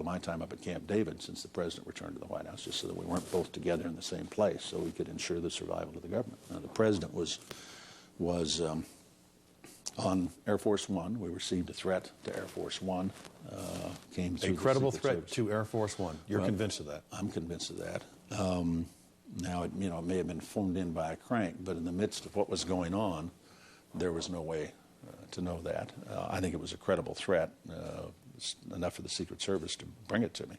my time up at Camp David since the president returned to the White House, just so that we weren't both together in the same place, so we could ensure the survival of the government. Now, the president was on Air Force One. We received a threat to Air Force One. Came through a credible the threat Service. to Air Force One. You're convinced of that? I'm convinced of that. Now, it may have been phoned in by a crank, but in the midst of what was going on, there was no way to know that. I think it was a credible threat, enough for the Secret Service to bring it to me.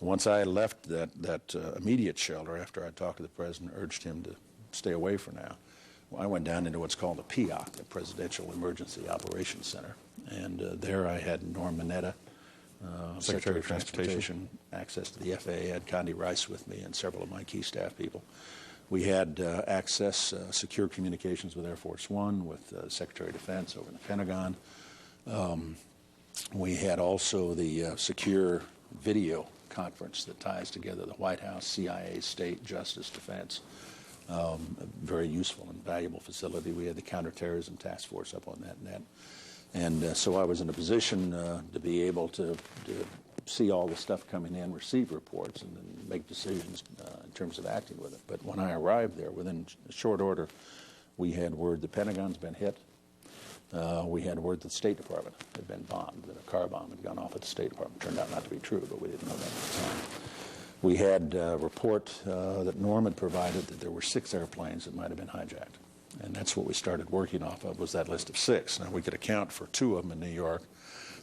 Once I left that immediate shelter, after I talked to the president, urged him to stay away for now, I went down into what's called the POC, the Presidential Emergency Operations Center, and there I had Norm Mineta, Secretary of Transportation, access to the FAA. I had Condi Rice with me and several of my key staff people. We had access, secure communications with Air Force One, with Secretary of Defense over in the Pentagon. We had also the secure video conference that ties together the White House, CIA, State, Justice, Defense. A very useful and valuable facility. We had the Counterterrorism Task Force up on that net. And so I was in a position to be able to see all the stuff coming in, receive reports, and then make decisions in terms of acting with it. But when I arrived there, within short order, we had word the Pentagon's been hit. We had word that the State Department had been bombed, that a car bomb had gone off at the State Department. Turned out not to be true, but we didn't know that at the time. We had a report that Norm had provided that there were 6 airplanes that might have been hijacked. And that's what we started working off of, was that list of 6. Now, we could account for 2 of them in New York.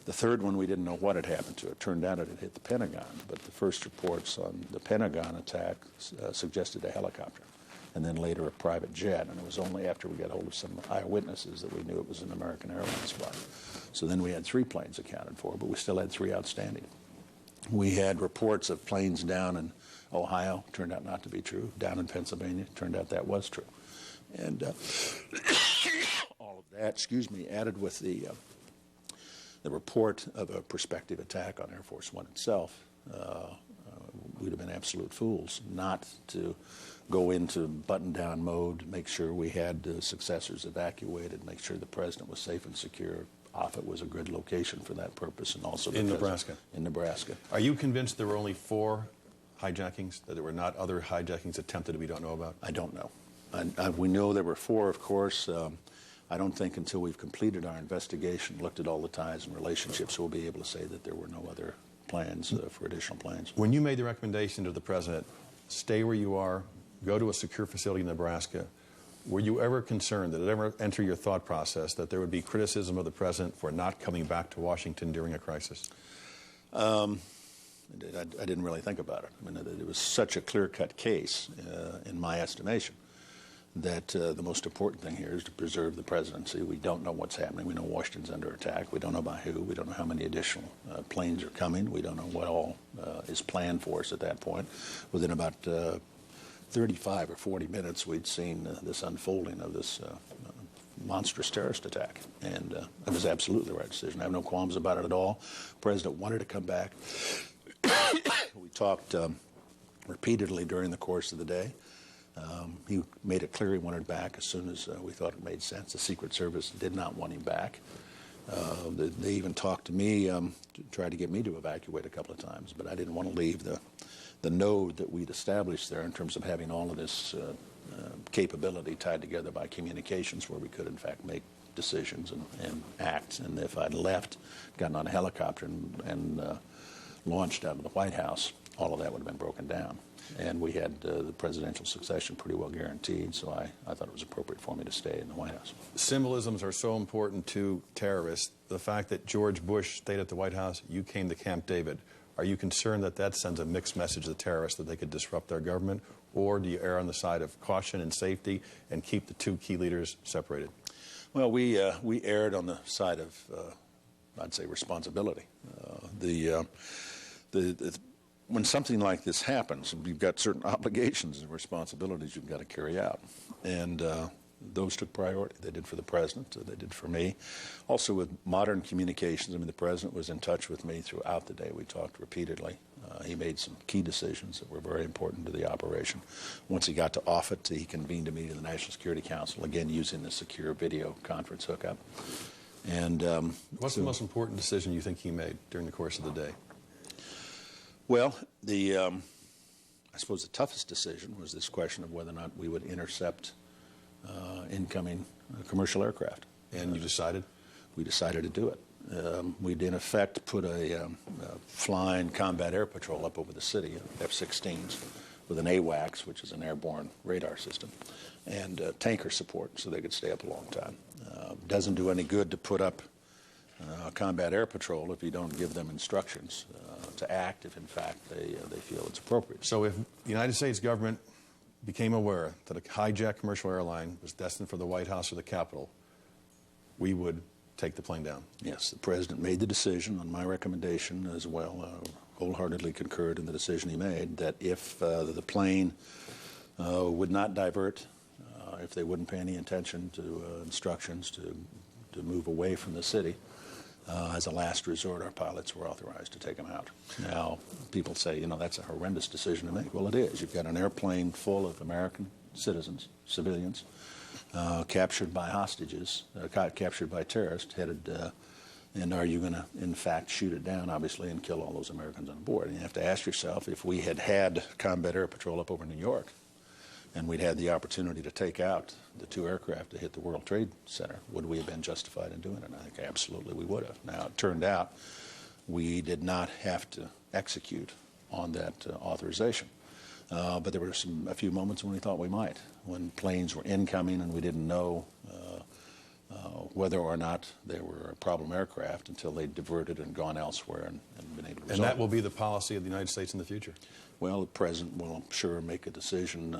The third one, we didn't know what had happened to it. Turned out it had hit the Pentagon, but the first reports on the Pentagon attack suggested a helicopter, and then later a private jet. And it was only after we got hold of some eyewitnesses that we knew it was an American Airlines flight. So then we had 3 planes accounted for, but we still had 3 outstanding. We had reports of planes down in Ohio. Turned out not to be true. Down in Pennsylvania. Turned out that was true. And all of that, added with the report of a prospective attack on Air Force One itself, we'd have been absolute fools not to go into button-down mode, make sure we had successors evacuated, make sure the president was safe and secure. Offutt was a good location for that purpose, and also in Nebraska. In Nebraska. Are you convinced there were only 4 hijackings, that there were not other hijackings attempted that we don't know about? I don't know. We know there were 4, of course. I don't think until we've completed our investigation, looked at all the ties and relationships, we'll be able to say that there were no other plans for additional planes. When you made the recommendation to the president, stay where you are, go to a secure facility in Nebraska, were you ever concerned, did it ever enter your thought process that there would be criticism of the president for not coming back to Washington during a crisis? I didn't really think about it. I mean, it was such a clear-cut case, in my estimation, that the most important thing here is to preserve the presidency. We don't know what's happening. We know Washington's under attack. We don't know by who. We don't know how many additional planes are coming. We don't know what all is planned for us at that point. Within about 35 or 40 minutes, we'd seen this unfolding of this monstrous terrorist attack. And it was absolutely the right decision. I have no qualms about it at all. The president wanted to come back. We talked repeatedly during the course of the day. He made it clear he wanted back as soon as we thought it made sense. The Secret Service did not want him back. They even talked to me to try to get me to evacuate a couple of times, but I didn't want to leave the node that we'd established there in terms of having all of this capability tied together by communications where we could, in fact, make decisions and act. And if I'd left, gotten on a helicopter and launched out of the White House, all of that would have been broken down. And we had the presidential succession pretty well guaranteed, so I thought it was appropriate for me to stay in the White House. Symbolisms are so important to terrorists. The fact that George Bush stayed at the White House, you came to Camp David. Are you concerned that that sends a mixed message to the terrorists that they could disrupt their government? Or do you err on the side of caution and safety and keep the 2 key leaders separated? Well, we erred on the side of, I'd say, responsibility. When something like this happens, you've got certain obligations and responsibilities you've got to carry out. And those took priority. They did for the president. They did for me. Also with modern communications, I mean, the president was in touch with me throughout the day. We talked repeatedly. He made some key decisions that were very important to the operation. Once he got to Offutt, he convened a meeting of the National Security Council, again using the secure video conference hookup. And what's the most important decision you think he made during the course of the day? Well, I suppose the toughest decision was this question of whether or not we would intercept incoming commercial aircraft. And you decided? We decided to do it. We'd in effect put a flying combat air patrol up over the city, F-16s, with an AWACS, which is an airborne radar system, and tanker support so they could stay up a long time. Doesn't do any good to put up a combat air patrol if you don't give them instructions to act if, in fact, they feel it's appropriate. So if the United States government became aware that a hijacked commercial airline was destined for the White House or the Capitol, we would take the plane down? Yes, the president made the decision on my recommendation as well, wholeheartedly concurred in the decision he made, that if the plane would not divert, if they wouldn't pay any attention to instructions to move away from the city, as a last resort, our pilots were authorized to take them out. Now, people say, you know, that's a horrendous decision to make. Well, it is. You've got an airplane full of American citizens, civilians, captured by hostages, captured by terrorists, headed, and are you going to, in fact, shoot it down, obviously, and kill all those Americans on board? And you have to ask yourself, if we had had combat air patrol up over New York, and we'd had the opportunity to take out the two aircraft to hit the World Trade Center, would we have been justified in doing it? And I think absolutely we would have. Now, it turned out we did not have to execute on that authorization. But there were a few moments when we thought we might, when planes were incoming and we didn't know whether or not they were a problem aircraft until they diverted and gone elsewhere and been able to resolve. And that will be the policy of the United States in the future? Well, the president will, I'm sure, make a decision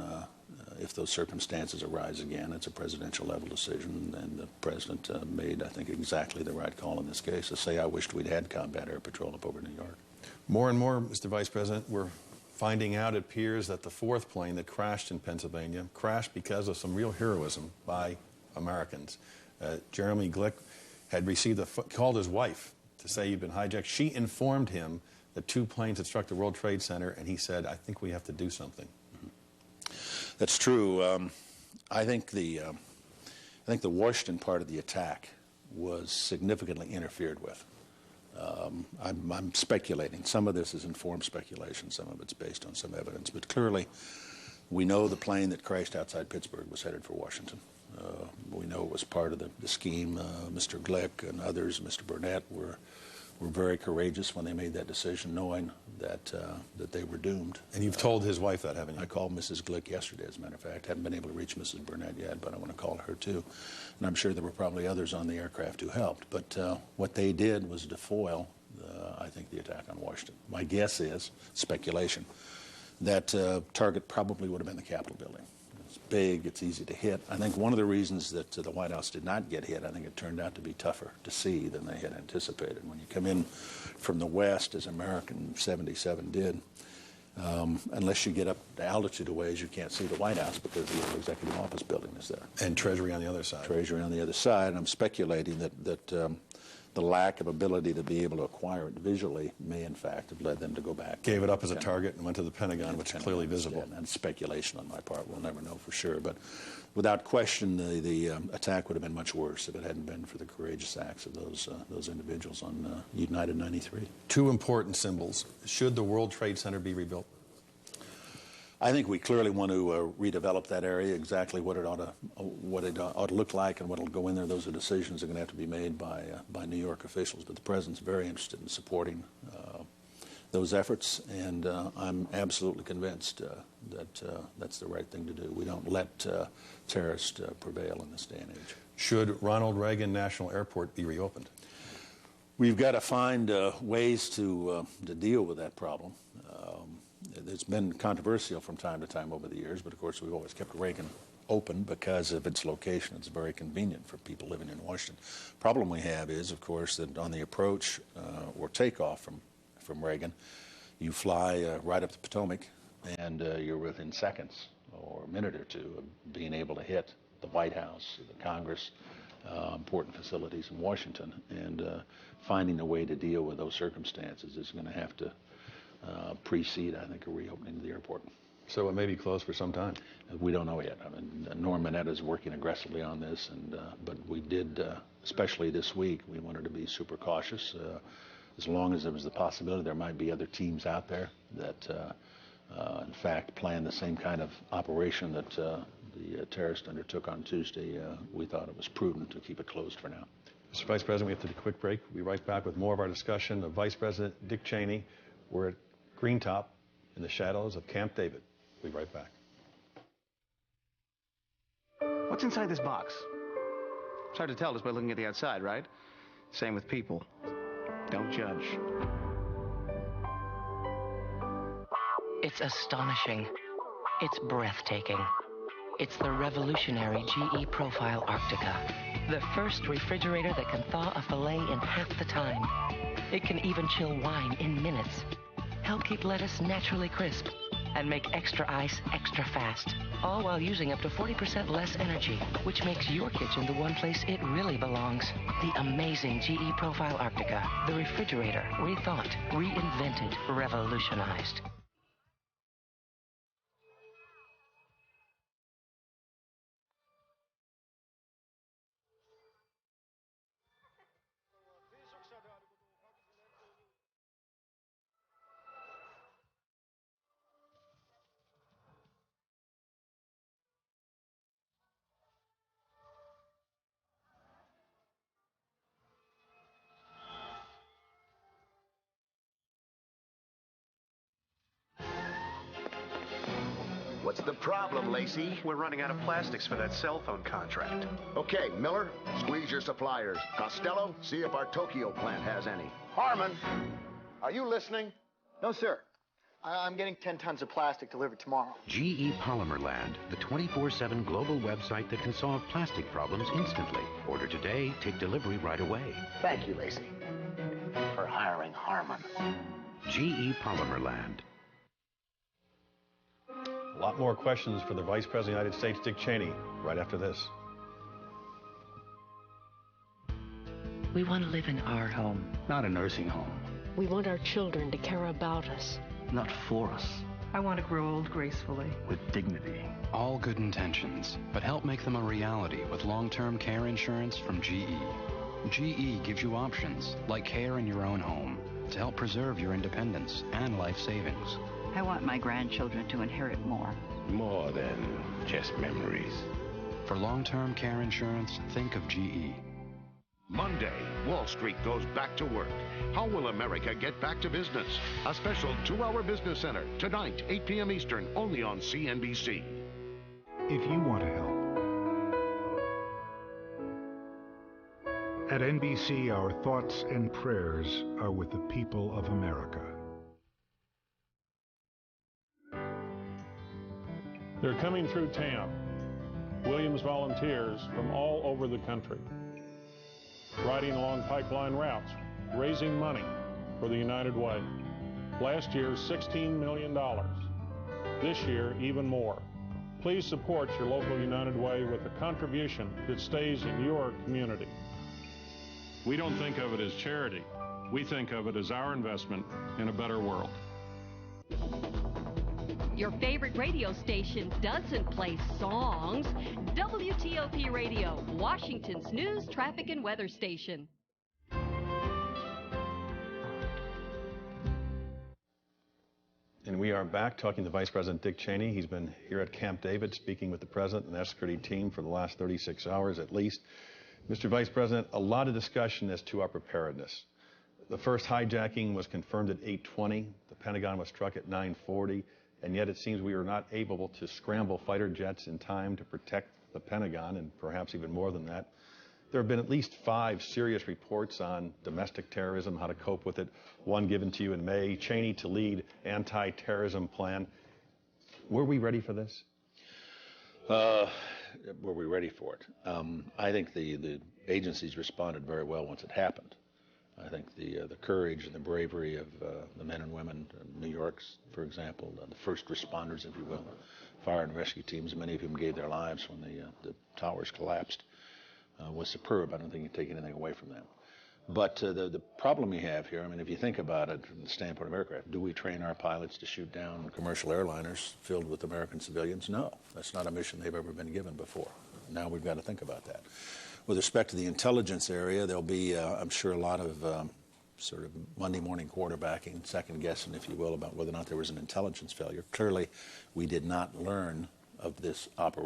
if those circumstances arise again. It's a presidential level decision, and the president made, I think, exactly the right call in this case to say, I wished we'd had combat air patrol up over New York. More and more, Mr. Vice President, we're finding out, it appears, that the fourth plane that crashed in Pennsylvania crashed because of some real heroism by Americans. Jeremy Glick had received called his wife to say he'd been hijacked. She informed him that two planes had struck the World Trade Center, and he said, I think we have to do something. That's true. I think the Washington part of the attack was significantly interfered with. I'm speculating. Some of this is informed speculation. Some of it's based on some evidence. But clearly, we know the plane that crashed outside Pittsburgh was headed for Washington. We know it was part of the scheme. Mr. Glick and others, Mr. Burnett, were very courageous when they made that decision, knowing that they were doomed. And you've told his wife that, haven't you? I called Mrs. Glick yesterday, as a matter of fact. Haven't been able to reach Mrs. Burnett yet, but I want to call her too. And I'm sure there were probably others on the aircraft who helped. But what they did was to foil, I think, the attack on Washington. My guess is, speculation, that target probably would have been the Capitol building. It's big, it's easy to hit. I think one of the reasons that the White House did not get hit, I think it turned out to be tougher to see than they had anticipated. When you come in from the west, as American 77 did, unless you get up to altitude a ways, you can't see the White House because the executive office building is there. And Treasury on the other side. Treasury on the other side. And I'm speculating that the lack of ability to be able to acquire it visually may, in fact, have led them to go back. Gave it up as a target and went to the Pentagon, which is clearly visible. And speculation on my part. We'll never know for sure. But without question, the attack would have been much worse if it hadn't been for the courageous acts of those individuals on United 93. Two important symbols. Should the World Trade Center be rebuilt? I think we clearly want to redevelop that area. Exactly what it ought to look like and what will go in there. Those are decisions that are going to have to be made by New York officials. But the president's very interested in supporting those efforts, and I'm absolutely convinced that that's the right thing to do. We don't let terrorists prevail in this day and age. Should Ronald Reagan National Airport be reopened? We've got to find ways to deal with that problem. It's been controversial from time to time over the years, but of course we've always kept Reagan open because of its location. It's very convenient for people living in Washington. Problem we have is, of course, that on the approach or takeoff from Reagan, you fly right up the Potomac, and you're within seconds or a minute or two of being able to hit the White House, the Congress, important facilities in Washington, and finding a way to deal with those circumstances is going to have to precede, I think, a reopening of the airport. So it may be closed for some time. We don't know yet. I mean, Norm Mineta is working aggressively on this, but we did, especially this week, we wanted to be super cautious. as long as there was the possibility there might be other teams out there that, in fact, planned the same kind of operation that the terrorist undertook on Tuesday, we thought it was prudent to keep it closed for now. Mr. Vice President, we have to take a quick break. We'll be right back with more of our discussion of Vice President Dick Cheney. We're at Green Top in the shadows of Camp David. We'll be right back. What's inside this box? It's hard to tell just by looking at the outside, right? Same with people. Don't judge. It's astonishing. It's breathtaking. It's the revolutionary GE Profile Arctica. The first refrigerator that can thaw a filet in half the time. It can even chill wine in minutes. Help keep lettuce naturally crisp. And make extra ice extra fast. All while using up to 40% less energy, which makes your kitchen the one place it really belongs. The amazing GE Profile Arctica. The refrigerator rethought, reinvented, revolutionized. What's the problem, Lacey? We're running out of plastics for that cell phone contract. Okay, Miller, squeeze your suppliers. Costello, see if our Tokyo plant has any. Harmon, are you listening? No, sir. I'm getting 10 tons of plastic delivered tomorrow. GE Polymerland, the 24/7 global website that can solve plastic problems instantly. Order today, take delivery right away. Thank you, Lacey, for hiring Harmon. GE Polymerland. A lot more questions for the Vice President of the United States, Dick Cheney, right after this. We want to live in our home. Not a nursing home. We want our children to care about us. Not for us. I want to grow old gracefully. With dignity. All good intentions, but help make them a reality with long-term care insurance from GE. GE gives you options, like care in your own home, to help preserve your independence and life savings. I want my grandchildren to inherit more. More than just memories. For long-term care insurance, think of GE. Monday, Wall Street goes back to work. How will America get back to business? A special 2-hour business center, tonight, 8 p.m. Eastern, only on CNBC. If you want to help. At NBC, our thoughts and prayers are with the people of America. They're coming through TAMP, Williams volunteers from all over the country, riding along pipeline routes, raising money for the United Way. Last year, $16 million. This year, even more. Please support your local United Way with a contribution that stays in your community. We don't think of it as charity. We think of it as our investment in a better world. Your favorite radio station doesn't play songs. WTOP Radio, Washington's news, traffic, and weather station. And we are back talking to Vice President Dick Cheney. He's been here at Camp David speaking with the President and the security team for the last 36 hours at least. Mr. Vice President, a lot of discussion as to our preparedness. The first hijacking was confirmed at 8:20. The Pentagon was struck at 9:40. And yet it seems we were not able to scramble fighter jets in time to protect the Pentagon, and perhaps even more than that. There have been at least 5 serious reports on domestic terrorism, how to cope with it. One given to you in May, Cheney to lead anti-terrorism plan. Were we ready for this? Were we ready for it? I think the agencies responded very well once it happened. I think the courage and the bravery of the men and women in New York, for example, the first responders, if you will, fire and rescue teams, many of whom gave their lives when the towers collapsed, was superb. I don't think you can take anything away from them. But the problem we have here, I mean, if you think about it from the standpoint of aircraft, do we train our pilots to shoot down commercial airliners filled with American civilians? No, that's not a mission they've ever been given before. Now we've got to think about that. With respect to the intelligence area, there'll be, I'm sure, a lot of sort of Monday morning quarterbacking, second guessing, if you will, about whether or not there was an intelligence failure. Clearly, we did not learn of this operation.